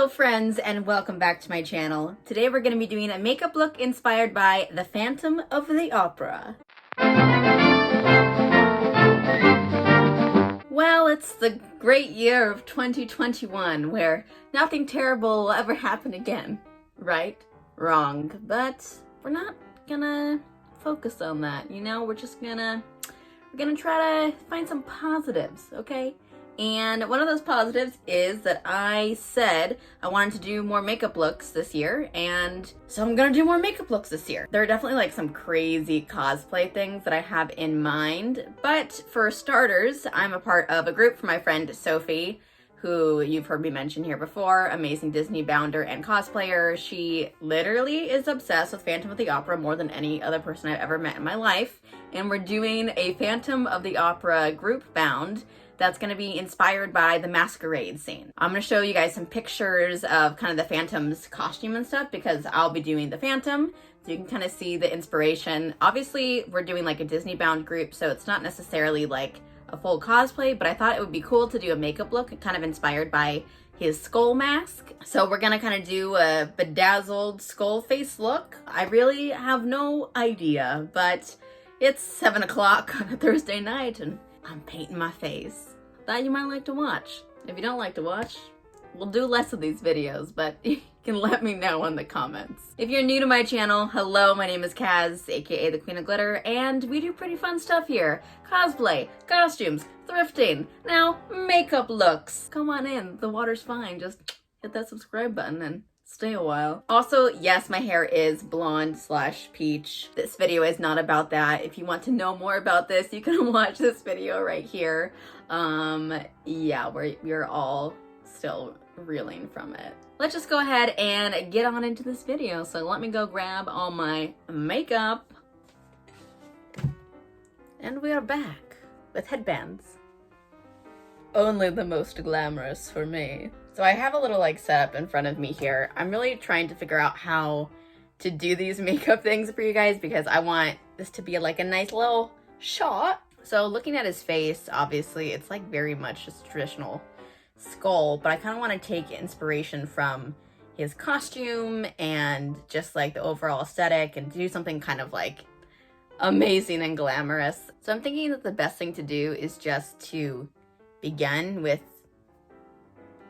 Hello friends and welcome back to my channel. Today we're going to be doing a makeup look inspired by the Phantom of the Opera. Well, it's the great year of 2021 where nothing terrible will ever happen again. Right? Wrong. But we're not gonna focus on that, you know? We're gonna try to find some positives, okay? And one of those positives is that I said I wanted to do more makeup looks this year, and so I'm gonna do more makeup looks this year. There are definitely like some crazy cosplay things that I have in mind, but for starters, I'm a part of a group from my friend Sophie, who you've heard me mention here before, amazing Disney bounder and cosplayer. She literally is obsessed with Phantom of the Opera more than any other person I've ever met in my life, and we're doing a Phantom of the Opera group bound that's going to be inspired by the masquerade scene. I'm going to show you guys some pictures of kind of the Phantom's costume and stuff because I'll be doing the Phantom, so you can kind of see the inspiration. Obviously, we're doing like a Disney bound group, so it's not necessarily like a full cosplay, but I thought it would be cool to do a makeup look kind of inspired by his skull mask. So we're gonna kind of do a bedazzled skull face look. I really have no idea, but it's 7 o'clock on a Thursday night and I'm painting my face. Thought you might like to watch. If you don't like to watch, we'll do less of these videos, but you can let me know in the comments. If you're new to my channel, hello, my name is Kaz, aka the Queen of Glitter, and we do pretty fun stuff here. Cosplay, costumes, thrifting, now makeup looks. Come on in, the water's fine, just hit that subscribe button and stay a while. Also, yes, my hair is blonde / peach. This video is not about that. If you want to know more about this, you can watch this video right here. Yeah, we're all still reeling from it. Let's just go ahead and get on into this video. So let me go grab all my makeup. And we are back with headbands. Only the most glamorous for me. So I have a little like setup in front of me here. I'm really trying to figure out how to do these makeup things for you guys because I want this to be like a nice little shot. So looking at his face, obviously it's like very much just traditional skull, but I kind of want to take inspiration from his costume and just like the overall aesthetic and do something kind of like amazing and glamorous. So I'm thinking that the best thing to do is just to begin with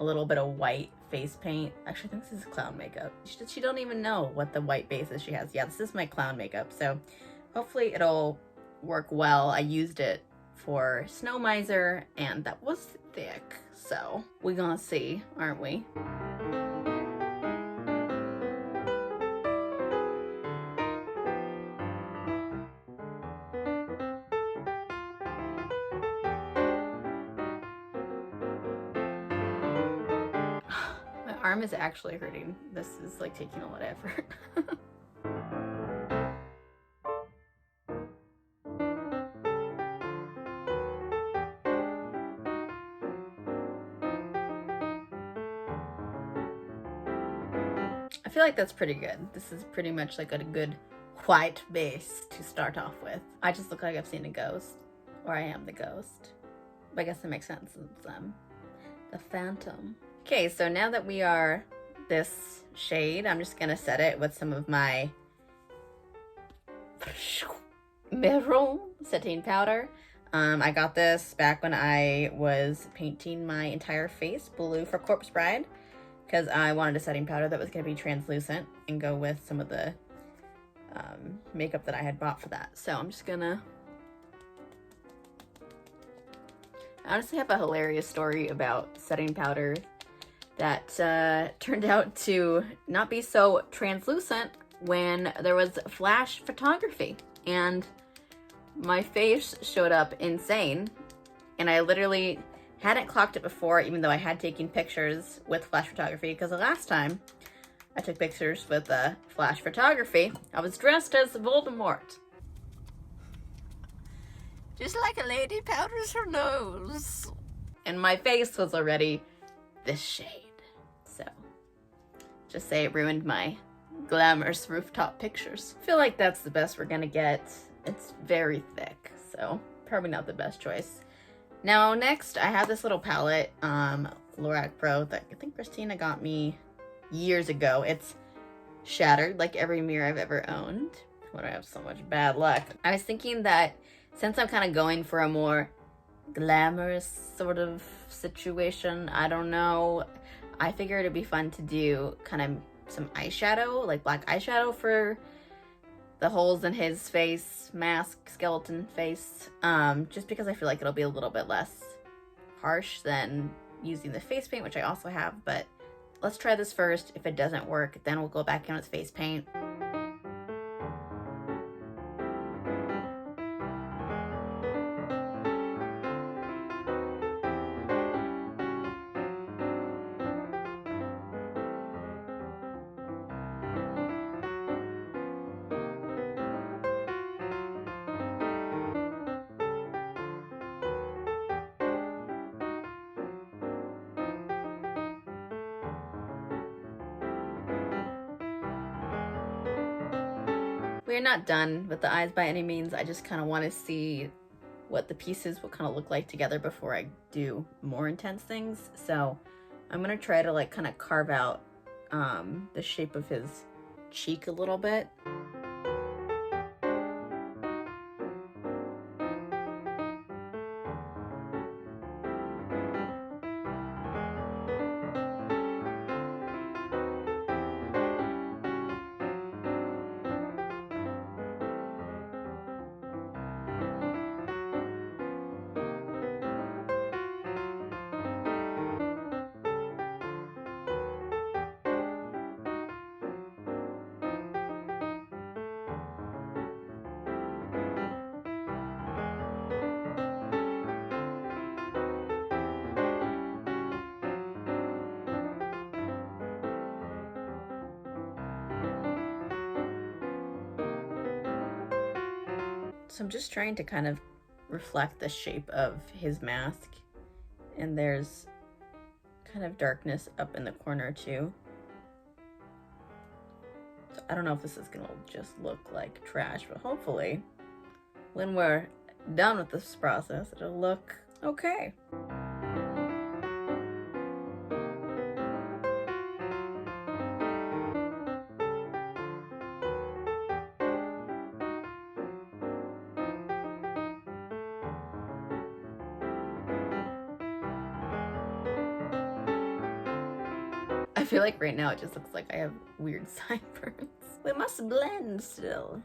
a little bit of white face paint. Actually, I think this is clown makeup. She don't even know what the white bases she has. Yeah, this is my clown makeup, so hopefully it'll work well. I used it for Snow Miser, and that was thick, so we're gonna see, aren't we? My arm is actually hurting. This is like taking a lot of effort. I feel like that's pretty good. This is pretty much like a good white base to start off with. I just look like I've seen a ghost, or I am the ghost. But I guess that makes sense since I'm the Phantom. Okay, so now that we are this shade, I'm just gonna set it with some of my Maroon setting powder. I got this back when I was painting my entire face blue for Corpse Bride because I wanted a setting powder that was gonna be translucent and go with some of the makeup that I had bought for that. So I'm just gonna... I honestly have a hilarious story about setting powder that turned out to not be so translucent when there was flash photography and my face showed up insane, and I literally hadn't clocked it before, even though I had taken pictures with flash photography, because the last time I took pictures with flash photography, I was dressed as Voldemort. Just like a lady powders her nose. And my face was already this shade. So, just say it ruined my glamorous rooftop pictures. I feel like that's the best we're gonna get. It's very thick, so probably not the best choice. Now next, I have this little palette Lorac Pro that I think Christina got me years ago. It's shattered like every mirror I've ever owned. Why do I have so much bad luck? I was thinking that since I'm kind of going for a more glamorous sort of situation, I don't know, I figured it'd be fun to do kind of some eyeshadow, like black eyeshadow for the holes in his face, mask, skeleton face, just because I feel like it'll be a little bit less harsh than using the face paint, which I also have. But let's try this first. If it doesn't work, then we'll go back in with face paint. We're not done with the eyes by any means. I just kind of want to see what the pieces will kind of look like together before I do more intense things. So I'm going to try to like kind of carve out the shape of his cheek a little bit. So I'm just trying to kind of reflect the shape of his mask, and there's kind of darkness up in the corner too. So I don't know if this is gonna just look like trash, but hopefully when we're done with this process, it'll look okay. I feel like right now it just looks like I have weird sideburns. We must blend still.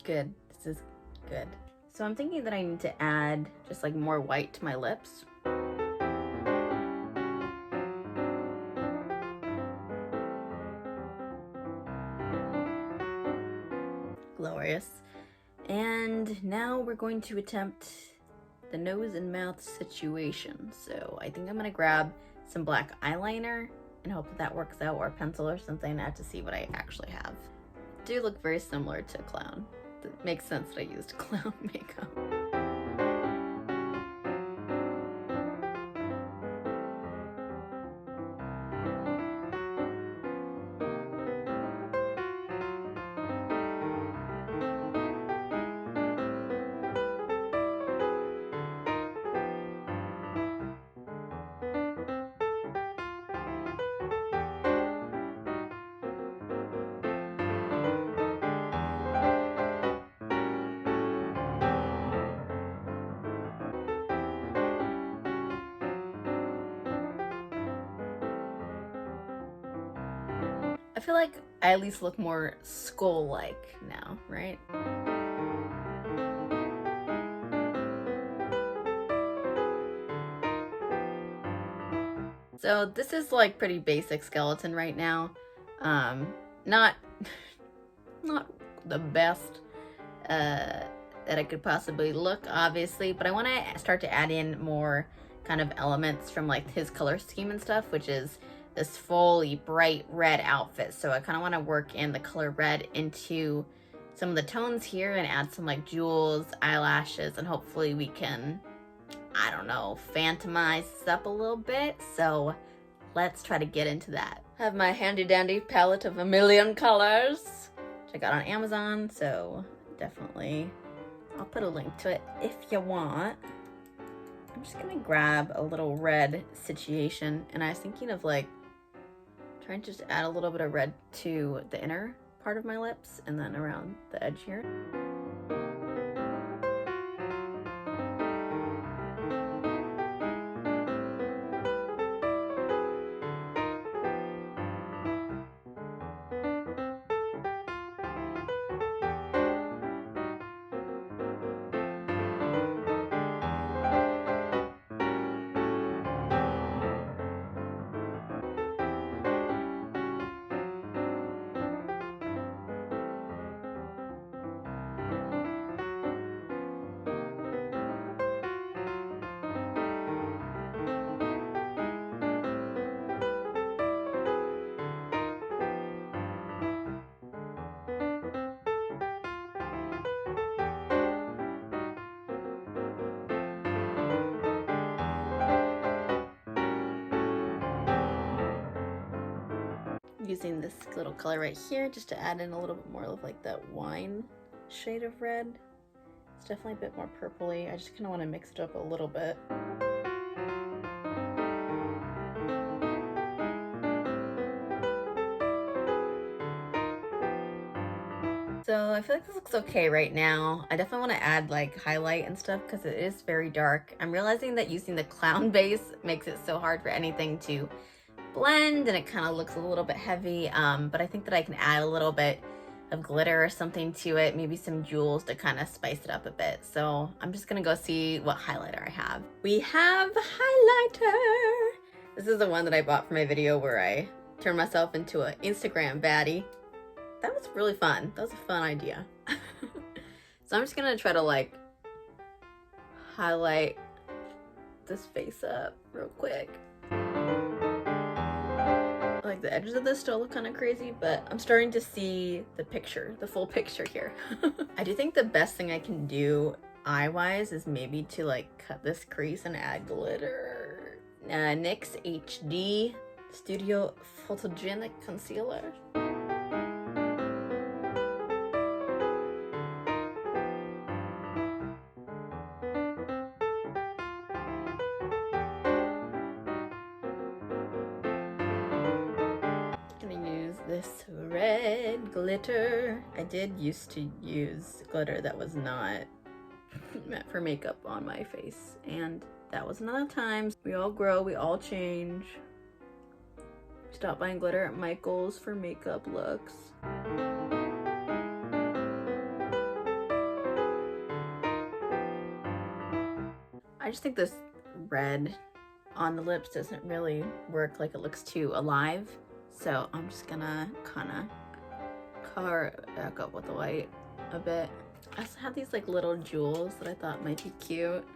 Good, this is good. So I'm thinking that I need to add just like more white to my lips. Glorious. And now we're going to attempt the nose and mouth situation. So I think I'm gonna grab some black eyeliner and hope that works out, or a pencil or something. I have to see what I actually have. Do look very similar to a clown. It makes sense that I used clown makeup. I feel like I at least look more skull-like now, right? So this is like pretty basic skeleton right now. Not the best that I could possibly look, obviously, but I want to start to add in more kind of elements from like his color scheme and stuff, which is this fully bright red outfit. So I kind of want to work in the color red into some of the tones here and add some like jewels, eyelashes, and hopefully we can, I don't know, phantomize this up a little bit. So let's try to get into that. I have my handy dandy palette of a million colors, which I got on Amazon, so definitely I'll put a link to it if you want. I'm just gonna grab a little red situation, and I was thinking of like trying to just add a little bit of red to the inner part of my lips and then around the edge here. Using this little color right here just to add in a little bit more of like that wine shade of red. It's definitely a bit more purpley. I just kind of want to mix it up a little bit. So I feel like this looks okay right now. I definitely want to add like highlight and stuff because it is very dark. I'm realizing that using the clown base makes it so hard for anything to blend, and it kind of looks a little bit heavy, but I think that I can add a little bit of glitter or something to it, maybe some jewels to kind of spice it up a bit. So I'm just gonna go see what highlighter I have. We have highlighter. This is the one that I bought for my video where I turned myself into an Instagram baddie. That was really fun. That was a fun idea. So I'm just gonna try to like highlight this face up real quick. Like the edges of this still look kind of crazy, but I'm starting to see the picture, the full picture here. I do think the best thing I can do eye-wise is maybe to like cut this crease and add glitter. NYX HD Studio Photogenic Concealer. This red glitter. I did used to use glitter that was not meant for makeup on my face, and that was another time. We all grow, we all change. Stop buying glitter at Michael's for makeup looks. I just think this red on the lips doesn't really work, like it looks too alive. So I'm just gonna kind of color it back up with the white a bit. I also have these like little jewels that I thought might be cute.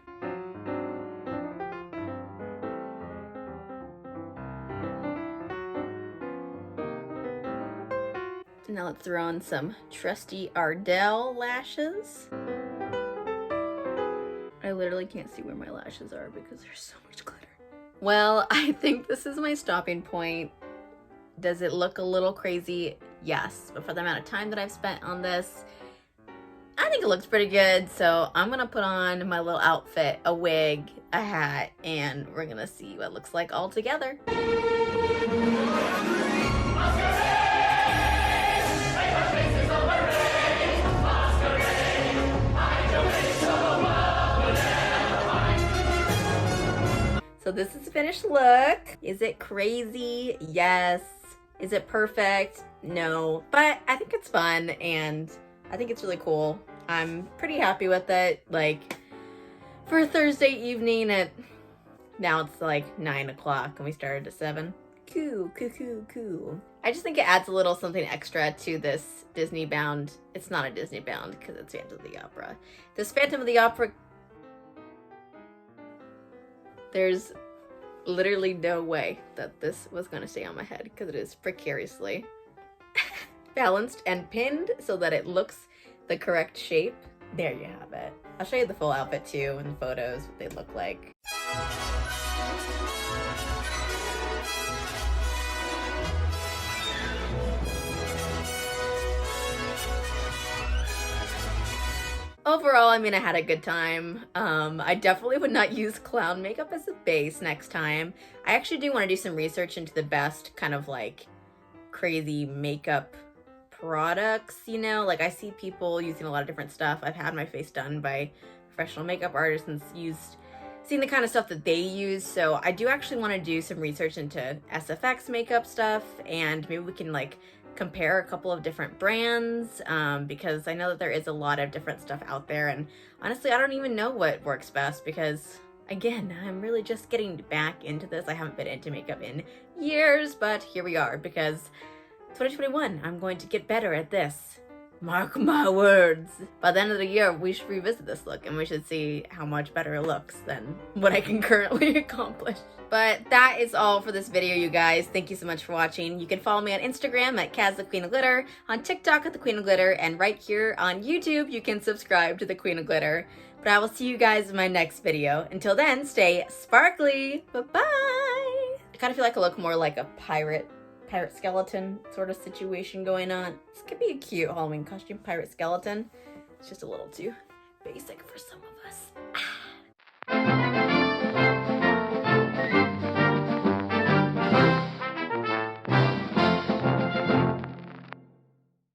Now let's throw on some trusty Ardell lashes. I literally can't see where my lashes are because there's so much glitter. Well, I think this is my stopping point. Does it look a little crazy? Yes, but for the amount of time that I've spent on this, I think it looks pretty good. So I'm gonna put on my little outfit, a wig, a hat, and we're gonna see what it looks like all together. So this is the finished look. Is it crazy? Yes. Is it perfect? No. But I think it's fun and I think it's really cool. I'm pretty happy with it. Like for a Thursday evening at, now it's like 9 o'clock and we started at 7. Cool. I just think it adds a little something extra to this Disney bound. It's not a Disney bound because it's Phantom of the Opera. This Phantom of the Opera, there's literally no way that this was going to stay on my head because it is precariously balanced and pinned so that it looks the correct shape. There you have it. I'll show you the full outfit too in the photos, what they look like. overall, I mean, I had a good time. I definitely would not use clown makeup as a base next time. I actually do want to do some research into the best kind of like crazy makeup products, you know? Like, I see people using a lot of different stuff. I've had my face done by professional makeup artists and seen the kind of stuff that they use. So I do actually want to do some research into SFX makeup stuff, and maybe we can like compare a couple of different brands, because I know that there is a lot of different stuff out there, and honestly I don't even know what works best because again, I'm really just getting back into this. I haven't been into makeup in years, but here we are because 2021, I'm going to get better at this. Mark my words. By the end of the year, we should revisit this look and we should see how much better it looks than what I can currently accomplish. But that is all for this video, you guys. Thank you so much for watching. You can follow me on Instagram at Kaz the Queen of Glitter, on TikTok at the Queen of Glitter, and right here on YouTube, you can subscribe to the Queen of Glitter. But I will see you guys in my next video. Until then, stay sparkly. Bye-bye. I kind of feel like I look more like a pirate skeleton sort of situation going on. This could be a cute Halloween costume, pirate skeleton. It's just a little too basic for some of us.